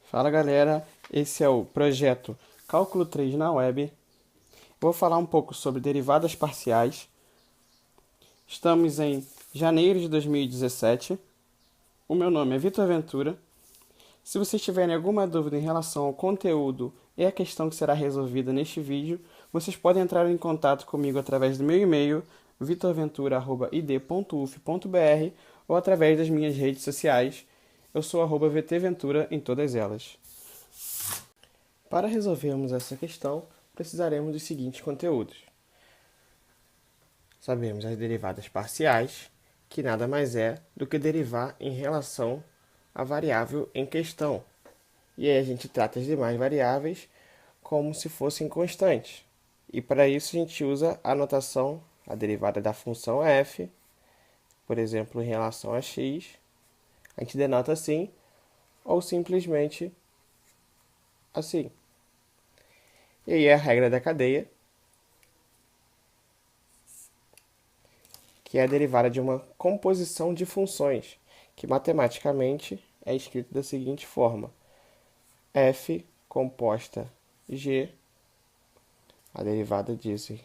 Fala galera, esse é o projeto Cálculo 3 na Web. Vou falar um pouco sobre derivadas parciais. Estamos em janeiro de 2017. O meu nome é Vitor Ventura. Se vocês tiverem alguma dúvida em relação ao conteúdo e a questão que será resolvida neste vídeo, vocês podem entrar em contato comigo através do meu e-mail vitorventura@id.uf.br ou através das minhas redes sociais. Eu sou @vtventura em todas elas. Para resolvermos essa questão, precisaremos dos seguintes conteúdos. Sabemos as derivadas parciais, que nada mais é do que derivar em relação à variável em questão. E aí a gente trata as demais variáveis como se fossem constantes. E para isso a gente usa a notação, a derivada da função f, por exemplo, em relação a x, a gente denota assim, ou simplesmente assim. E aí a regra da cadeia, que é a derivada de uma composição de funções, que matematicamente é escrito da seguinte forma: f composta g, a derivada desse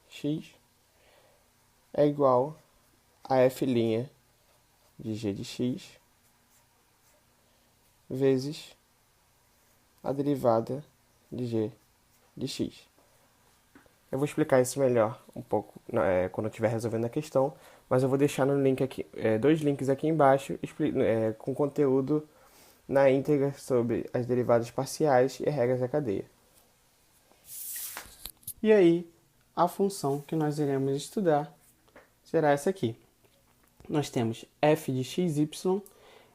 x, é igual a f' de g de x, vezes a derivada de g de x. Eu vou explicar isso melhor um pouco quando eu estiver resolvendo a questão, mas eu vou deixar no link aqui, dois links aqui embaixo com conteúdo na íntegra sobre as derivadas parciais e regras da cadeia. E aí, a função que nós iremos estudar será essa aqui. Nós temos f de xy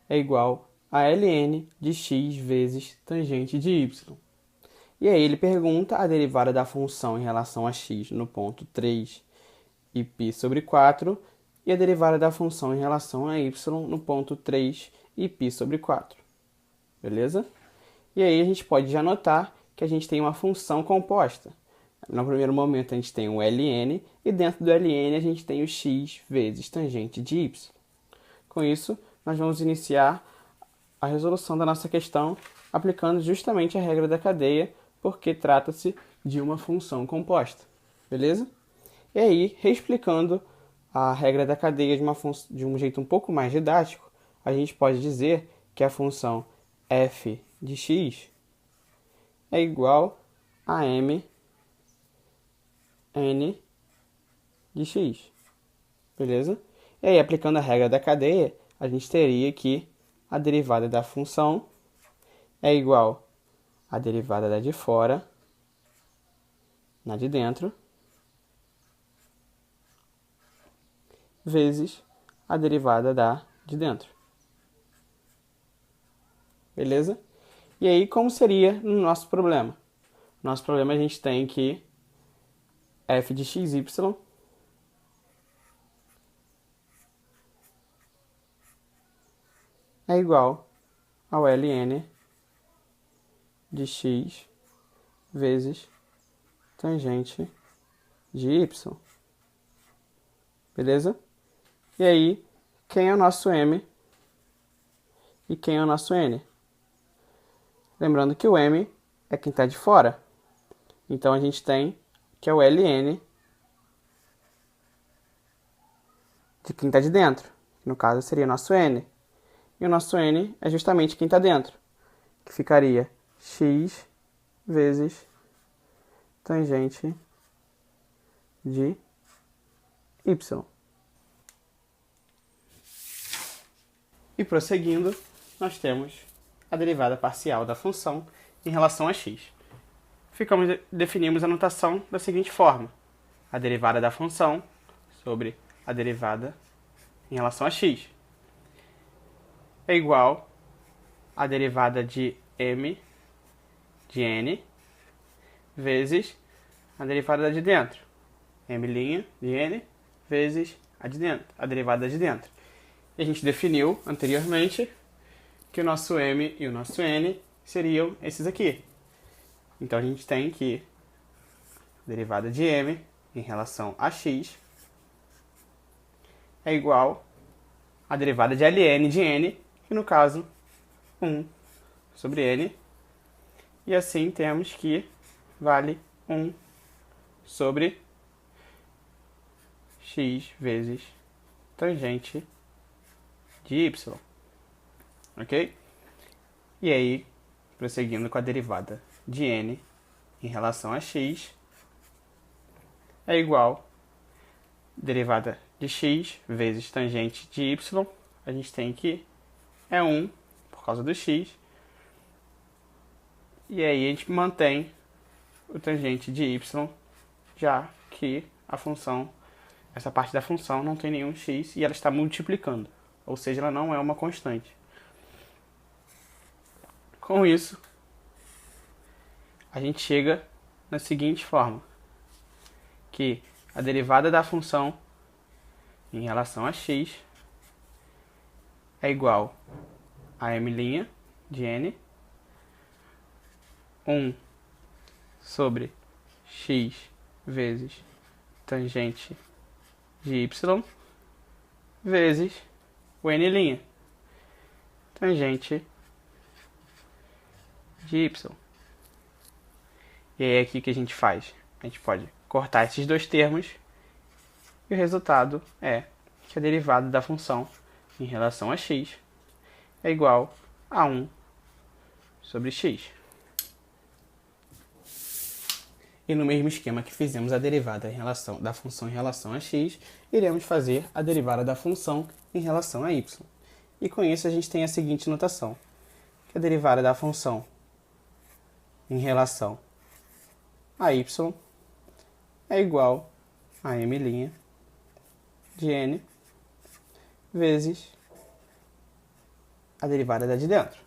é igual a ln de x vezes tangente de y. E aí ele pergunta a derivada da função em relação a x no ponto 3 e π sobre 4 e a derivada da função em relação a y no ponto 3 e π sobre 4. Beleza? E aí a gente pode já notar que a gente tem uma função composta. No primeiro momento a gente tem o ln e dentro do ln a gente tem o x vezes tangente de y. Com isso, nós vamos iniciar a resolução da nossa questão aplicando justamente a regra da cadeia, porque trata-se de uma função composta, beleza? E aí, reexplicando a regra da cadeia de um jeito um pouco mais didático, a gente pode dizer que a função f de x é igual a m n de x, beleza? E aí, aplicando a regra da cadeia, a gente teria que a derivada da função é igual a derivada da de fora na de dentro, vezes a derivada da de dentro. Beleza? E aí, como seria no nosso problema? No nosso problema a gente tem que f de xy é igual ao ln de x vezes tangente de y. Beleza? E aí, quem é o nosso m e quem é o nosso n? Lembrando que o m é quem está de fora. Então a gente tem que é o ln de quem está de dentro. Que no caso seria nosso n. E o nosso n é justamente quem está dentro. Que ficaria x vezes tangente de y. E prosseguindo, nós temos a derivada parcial da função em relação a x. Definimos a notação da seguinte forma: a derivada da função sobre a derivada em relação a x é igual à derivada de m de n vezes a derivada de dentro, m' de n vezes a de dentro, a derivada de dentro. E a gente definiu anteriormente que o nosso m e o nosso n seriam esses aqui. Então a gente tem que a derivada de m em relação a x é igual à derivada de ln de n, que no caso 1 sobre n E assim temos que vale 1 sobre x vezes tangente de y, ok? E aí, prosseguindo com a derivada de n em relação a x, é igual a derivada de x vezes tangente de y, a gente tem que é 1 por causa do x, e aí a gente mantém o tangente de y, já que a função, essa parte da função não tem nenhum x e ela está multiplicando, ou seja, ela não é uma constante. Com isso, a gente chega na seguinte forma, que a derivada da função em relação a x é igual a m' de n, 1 sobre x vezes tangente de y, vezes o n', tangente de y. E é aqui que a gente faz. A gente pode cortar esses dois termos e o resultado é que a derivada da função em relação a x é igual a 1 sobre x. E no mesmo esquema que fizemos a derivada da função em relação a x, iremos fazer a derivada da função em relação a y. E com isso a gente tem a seguinte notação, que a derivada da função em relação a y é igual a m' de n vezes a derivada da de dentro.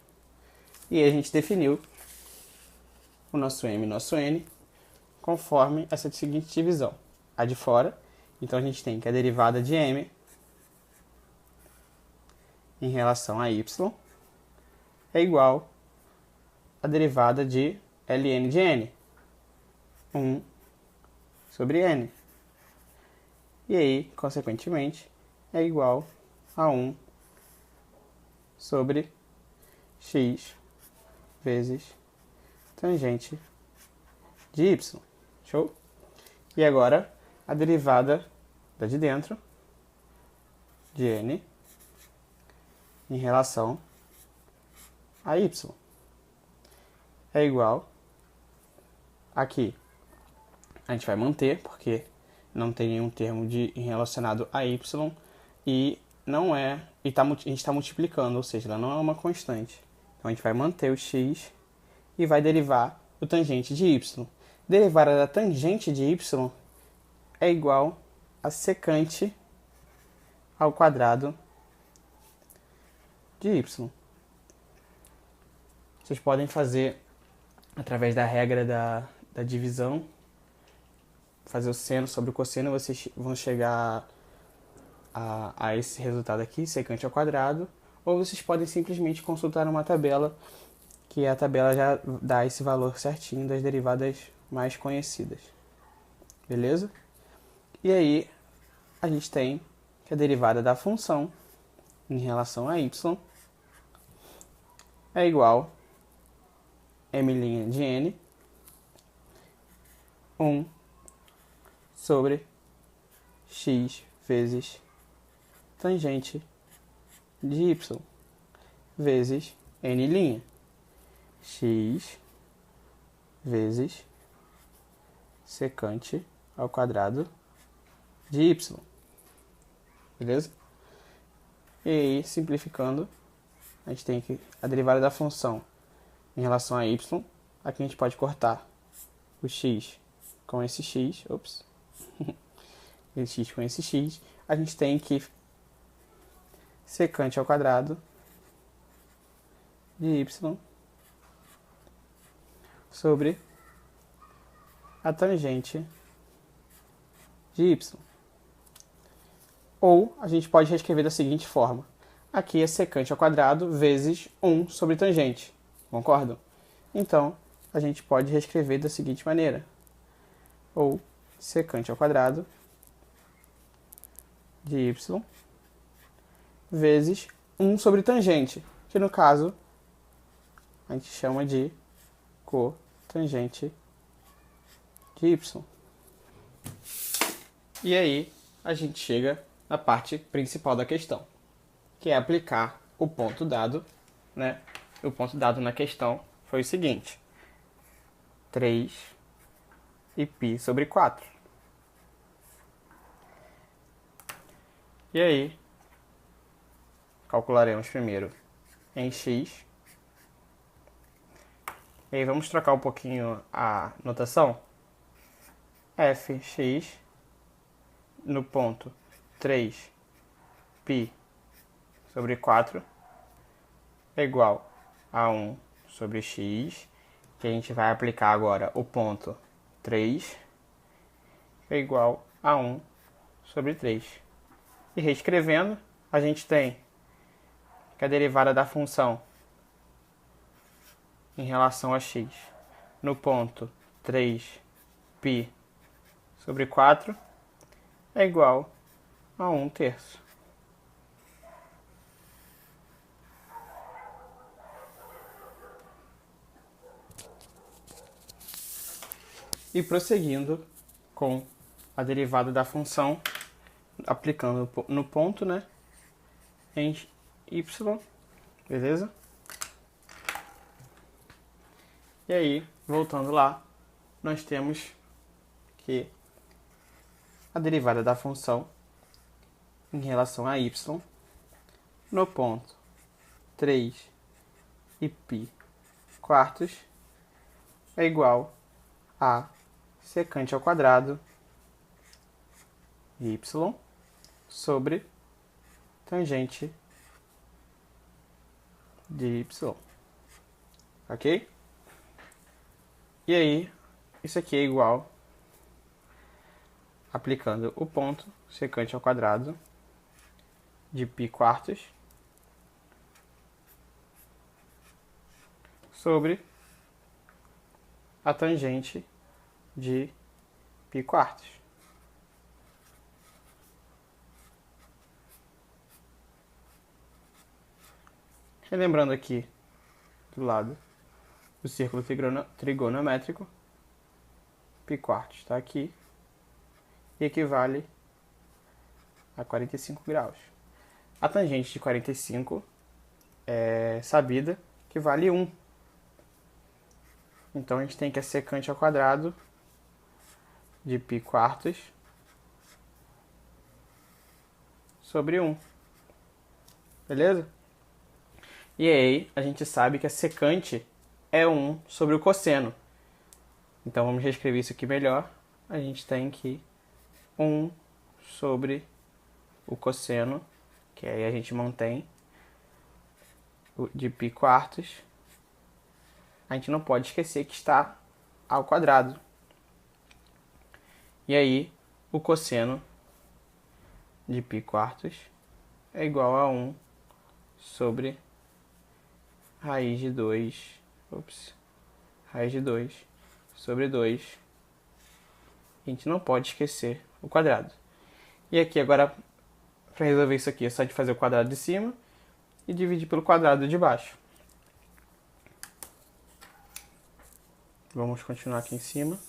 E aí a gente definiu o nosso m e nosso n conforme essa seguinte divisão. A de fora, então a gente tem que a derivada de m em relação a y é igual a derivada de ln de n, 1 sobre n. E aí, consequentemente, é igual a 1 sobre x vezes tangente de y. Show? E agora, a derivada da de dentro, de n, em relação a y. É igual, aqui, a gente vai manter, porque não tem nenhum termo relacionado a y, e não é, e a gente está multiplicando, ou seja, ela não é uma constante. Então a gente vai manter o x e vai derivar o tangente de y. Derivada da tangente de y é igual a secante ao quadrado de y. Vocês podem fazer através da regra da divisão, fazer o seno sobre o cosseno, vocês vão chegar a esse resultado aqui, secante ao quadrado, ou vocês podem simplesmente consultar uma tabela, que a tabela já dá esse valor certinho das derivadas mais conhecidas. Beleza? E aí, a gente tem que a derivada da função em relação a y é igual a m' de n, 1 sobre x vezes tangente de y vezes n', x vezes secante ao quadrado de y. Beleza? E aí, simplificando, a gente tem que a derivada da função em relação a y, aqui a gente pode cortar o x com esse x, esse x com esse x, a gente tem que secante ao quadrado de y sobre a tangente de y. Ou a gente pode reescrever da seguinte forma. Aqui é secante ao quadrado vezes 1 sobre tangente. Concordam? Então, a gente pode reescrever da seguinte maneira. Ou secante ao quadrado de y vezes 1 sobre tangente, que no caso a gente chama de cotangente de y. E aí a gente chega na parte principal da questão, que é aplicar o ponto dado, né? O ponto dado na questão foi o seguinte: 3 e π sobre 4. E aí, calcularemos primeiro em x. E aí vamos trocar um pouquinho a notação. Fx no ponto 3π sobre 4 é igual a 1 sobre x, que a gente vai aplicar agora o ponto 3 é igual a 1 sobre 3. E reescrevendo, a gente tem que a derivada da função em relação a x no ponto 3π sobre 4 é igual a 1 terço. E prosseguindo com a derivada da função, aplicando no ponto, né, em y, beleza? E aí, voltando lá, nós temos que a derivada da função em relação a y no ponto 3 e π quartos é igual a secante ao quadrado de y sobre tangente de y. Ok? E aí, isso aqui é igual, aplicando o ponto, secante ao quadrado de π quartos sobre a tangente de π quartos. Relembrando aqui do lado o círculo trigonométrico, π quartos está aqui e equivale a 45 graus. A tangente de 45 é sabida que vale 1. Então a gente tem que a secante ao quadrado de π quartos sobre 1. Beleza? E aí a gente sabe que a secante é 1 sobre o cosseno. Então vamos reescrever isso aqui melhor. A gente tem que 1 sobre o cosseno, que aí a gente mantém de π quartos. A gente não pode esquecer que está ao quadrado. E aí o cosseno de π quartos é igual a 1 sobre raiz de 2, raiz de 2 sobre 2. A gente não pode esquecer o quadrado. E aqui agora, para resolver isso aqui, é só de fazer o quadrado de cima e dividir pelo quadrado de baixo. Vamos continuar aqui em cima.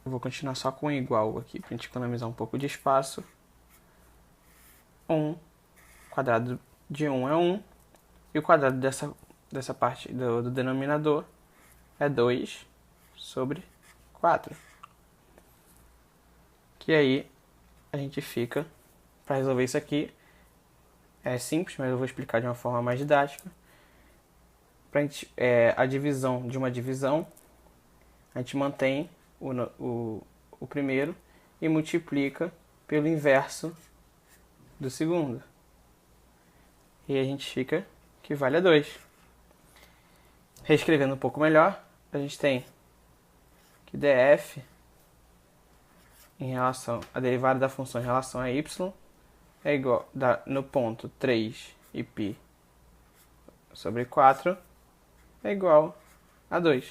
Vou continuar só com igual aqui, para a gente economizar um pouco de espaço. 1, quadrado de 1 é 1, e o quadrado dessa parte do denominador é 2 sobre 4. Que aí a gente fica, para resolver isso aqui, é simples, mas eu vou explicar de uma forma mais didática. A divisão de uma divisão, a gente mantém o primeiro e multiplica pelo inverso do segundo. E a gente fica que vale a 2. Reescrevendo um pouco melhor, a gente tem que df em relação a derivada da função em relação a y é igual no ponto 3 e π sobre 4 é igual a 2.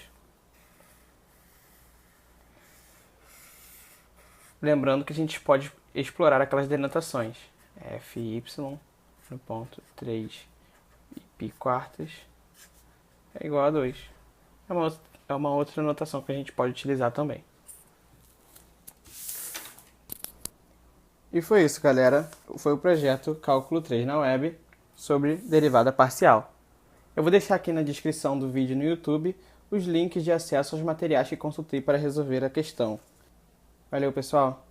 Lembrando que a gente pode explorar aquelas denotações. Fy no ponto 3 π quartas é igual a 2. É uma outra notação que a gente pode utilizar também. E foi isso, galera. Foi o projeto Cálculo 3 na Web sobre derivada parcial. Eu vou deixar aqui na descrição do vídeo no YouTube os links de acesso aos materiais que consultei para resolver a questão. Valeu, pessoal!